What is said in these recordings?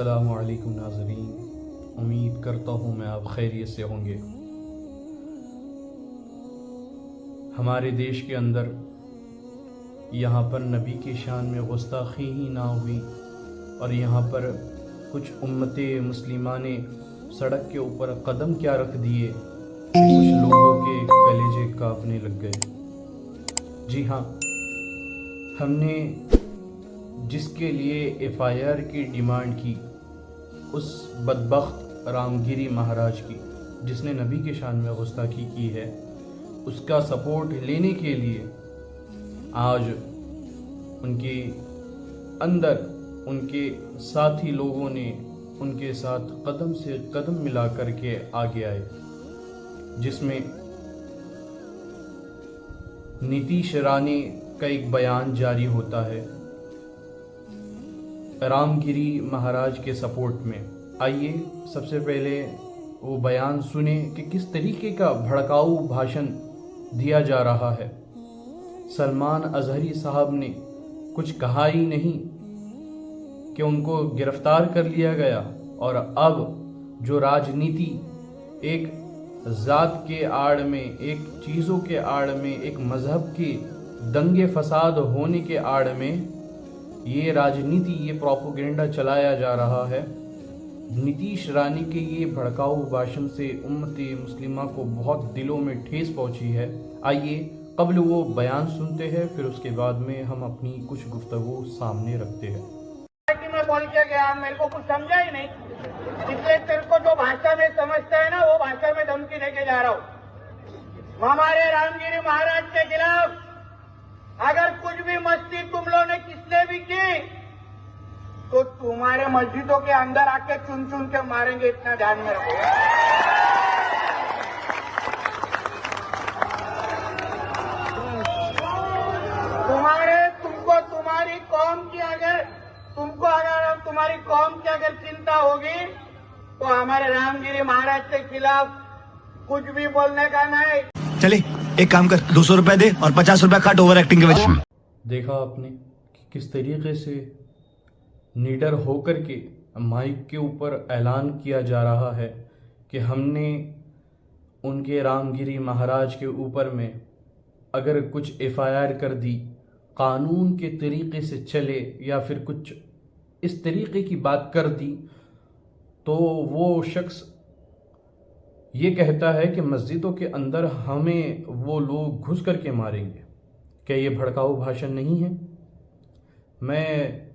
अस्सलामु अलैकुम नाज़रीन, उम्मीद करता हूँ मैं आप खैरियत से होंगे। हमारे देश के अंदर यहाँ पर नबी की शान में गुस्ताखी ही ना हुई और यहाँ पर कुछ उम्मते मुस्लिमा ने सड़क के ऊपर कदम क्या रख दिए, कुछ लोगों के कलेजे कांपने लग गए। जी हाँ, हमने जिसके लिए एफआईआर की डिमांड की, उस बदबख्त रामगिरी महाराज की जिसने नबी के शान में गुस्ताखी की है, उसका सपोर्ट लेने के लिए आज उनके अंदर उनके साथी लोगों ने उनके साथ कदम से कदम मिला करके आगे आए, जिसमें नीतीश राणे का एक बयान जारी होता है रामगिरी महाराज के सपोर्ट में। आइए सबसे पहले वो बयान सुने कि किस तरीके का भड़काऊ भाषण दिया जा रहा है। सलमान अजहरी साहब ने कुछ कहा ही नहीं कि उनको गिरफ्तार कर लिया गया और अब जो राजनीति एक ज़ात के आड़ में, एक चीज़ों के आड़ में, एक मज़हब के दंगे फसाद होने के आड़ में ये राजनीति, ये प्रोपेगेंडा चलाया जा रहा है। नीतीश राणे के ये भड़काऊ भाषण से उम्मते मुस्लिमा को बहुत दिलों में ठेस पहुंची है। आइए कबल वो बयान सुनते हैं, फिर उसके बाद में हम अपनी कुछ गुफ्तगू सामने रखते हैं। मैं बोल के गया, मेरे को कुछ समझा ही नहीं, इसलिए तेरे को जो भाषा में समझता है ना, वो भाषा में धमकी देके जा रहा हूँ। हमारे रामगिरी महाराज के खिलाफ अगर कुछ भी मस्ती तुम लोगों ने किसने भी की तो तुम्हारे मस्जिदों के अंदर आके चुन चुन के मारेंगे, इतना ध्यान में रखो। तुम्हारी कौम की अगर चिंता होगी तो हमारे रामगिरी महाराज के खिलाफ कुछ भी बोलने का नहीं। चले एक काम कर, 200 रुपए दे और 50 रुपए काट ओवर एक्टिंग के वजह से। देखा आपने कि किस तरीके से निडर होकर के माइक के ऊपर ऐलान किया जा रहा है कि हमने उनके रामगिरी महाराज के ऊपर में अगर कुछ एफआईआर कर दी, कानून के तरीके से चले या फिर कुछ इस तरीके की बात कर दी, तो वो शख्स ये कहता है कि मस्जिदों के अंदर हमें वो लोग घुस करके मारेंगे। क्या ये भड़काऊ भाषण नहीं है? मैं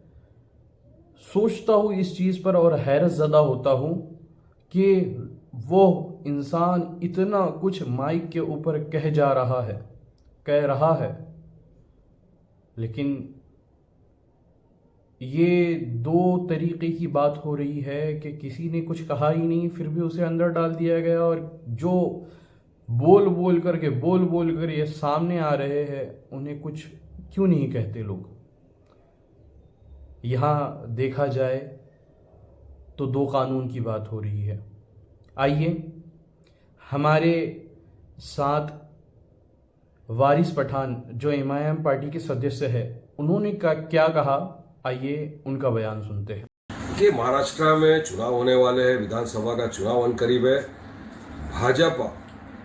सोचता हूँ इस चीज़ पर और हैरत ज़दा होता हूँ कि वो इंसान इतना कुछ माइक के ऊपर कह रहा है, लेकिन ये दो तरीके की बात हो रही है कि किसी ने कुछ कहा ही नहीं, फिर भी उसे अंदर डाल दिया गया, और जो बोल बोल कर ये सामने आ रहे हैं, उन्हें कुछ क्यों नहीं कहते लोग? यहाँ देखा जाए तो दो कानून की बात हो रही है। आइए हमारे साथ वारिस पठान जो एमआईएम पार्टी के सदस्य है, उन्होंने क्या कहा, आइए उनका बयान सुनते हैं। कि महाराष्ट्र में चुनाव होने वाले हैं, विधानसभा का चुनाव करीब है। भाजपा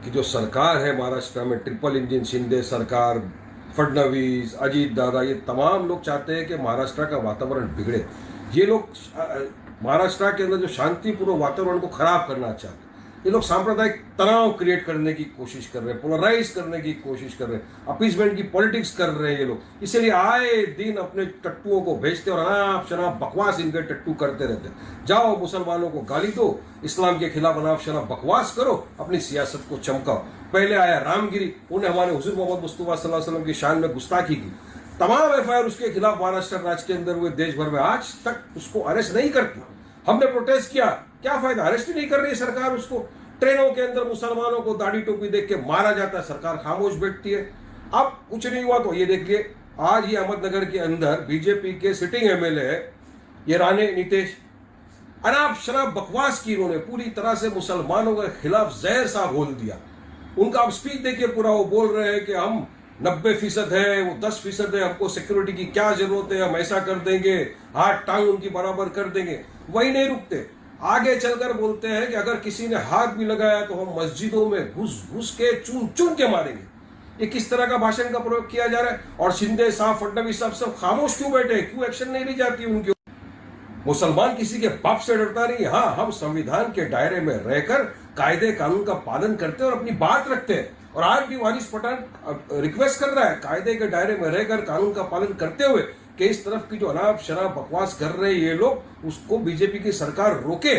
की जो सरकार है महाराष्ट्र में, ट्रिपल इंजन शिंदे सरकार, फडणवीस, अजीत दादा, ये तमाम लोग चाहते हैं कि महाराष्ट्र का वातावरण बिगड़े। ये लोग महाराष्ट्र के अंदर जो शांतिपूर्ण वातावरण को खराब करना चाहते हैं। ये लोग सांप्रदायिक तनाव क्रिएट करने की कोशिश कर रहे हैं, पोलराइज करने की कोशिश कर रहे हैं, अपीसमेंट की पॉलिटिक्स कर रहे हैं ये लोग। इसलिए आए दिन अपने टट्टुओं को भेजते और अनाप शनाप बकवास इनके टट्टू करते रहते हैं। जाओ मुसलमानों को गाली दो, इस्लाम के खिलाफ अनाप शनाप बकवास करो, अपनी सियासत को चमकाओ। पहले आया रामगिरी, उन्हें हमारे हुजूर मोहम्मद मुस्तफा सल्लल्लाहु अलैहि वसल्लम की शान में गुस्ताखी की। तमाम एफआईआर उसके खिलाफ महाराष्ट्र राज्य के अंदर हुए, देश भर में आज तक उसको अरेस्ट नहीं करती। हमने प्रोटेस्ट किया, क्या फायदा, अरेस्ट ही नहीं कर रही सरकार उसको। ट्रेनों के अंदर मुसलमानों को दाढ़ी टोपी देख के मारा जाता है, सरकार खामोश बैठती है। अब कुछ नहीं हुआ तो ये देखिए, आज ही अहमदनगर के अंदर बीजेपी के सिटिंग एमएलए है ये राणे नीतीश, अनाप शनाप बकवास की इन्होंने, पूरी तरह से मुसलमानों के खिलाफ जहर सा घोल दिया। उनका अब स्पीच देखिए पूरा, वो बोल रहे हैं कि हम 90% है, वो 10% है, हमको सिक्योरिटी की क्या जरूरत है, हम ऐसा कर देंगे, हाथ टांग उनकी बराबर कर देंगे। वही नहीं रुकते, आगे चलकर बोलते हैं कि अगर किसी ने हाथ भी लगाया तो हम मस्जिदों में घुस घुस के चुन चुन के मारेंगे। ये किस तरह का भाषण का प्रयोग किया जा रहा है? और शिंदे साहब, फडणवीस साहब सब खामोश क्यों बैठे? क्यों एक्शन नहीं ली जाती उनकी? मुसलमान किसी के बाप से डरता नहीं। हाँ, हम संविधान के दायरे में रहकर कायदे कानून का पालन करते हैं और अपनी बात रखते हैं। और आज भी वारिस पठान रिक्वेस्ट कर रहा है कायदे के दायरे में रहकर कानून का पालन करते हुए कि इस तरफ की जो अनाप शराब बकवास कर रहे हैं ये लोग, उसको बीजेपी की सरकार रोके।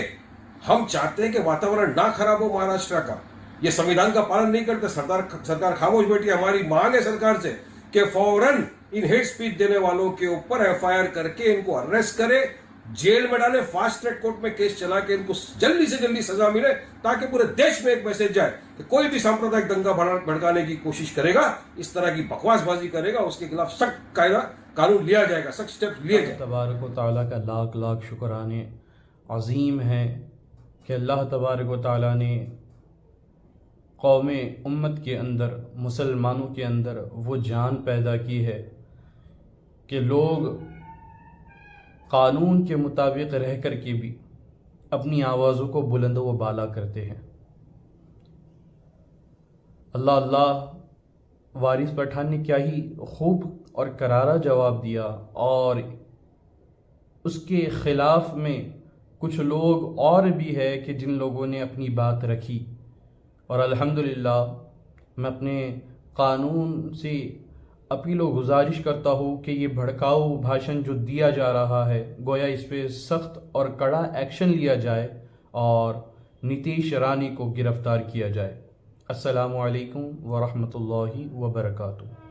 हम चाहते हैं कि वातावरण ना खराब हो महाराष्ट्र का। ये संविधान का पालन नहीं करते, सरकार खामोश बैठी। हमारी मांग है सरकार से कि फौरन इन हेट स्पीच देने वालों के ऊपर एफआईआर करके इनको अरेस्ट करे, जेल में डाले, फास्ट ट्रैक कोर्ट में केस चला के इनको जल्दी से जल्दी सजा मिले, ताकि पूरे देश में एक मैसेज जाए कि कोई भी सांप्रदायिक दंगा भड़काने की कोशिश करेगा, इस तरह की बकवासबाजी करेगा, उसके खिलाफ सख्त कायदा कानून लिया जाएगा, सख्त स्टेप्स लिए जाएंगे। तबारक व तआला का लाख लाख शुक्राने अजीम है कि अल्लाह तबारक व तआला ने कौमे उम्मत के अंदर, मुसलमानों के अंदर वो जान पैदा की है कि लोग कानून के मुताबिक रह कर के भी अपनी आवाज़ों को बुलंद व बाला करते हैं। अल्लाह अल्लाह, वारिस पठान ने क्या ही खूब और करारा जवाब दिया, और उसके ख़िलाफ़ में कुछ लोग और भी है कि जिन लोगों ने अपनी बात रखी। और अल्हम्दुलिल्लाह मैं अपने कानून से अपील व गुजारिश करता हूँ कि ये भड़काऊ भाषण जो दिया जा रहा है, गोया इस पर सख्त और कड़ा एक्शन लिया जाए और नीतीश रानी को गिरफ़्तार किया जाए। अस्सलामु अलैकुम व रहमतुल्लाहि व बरकातुहू।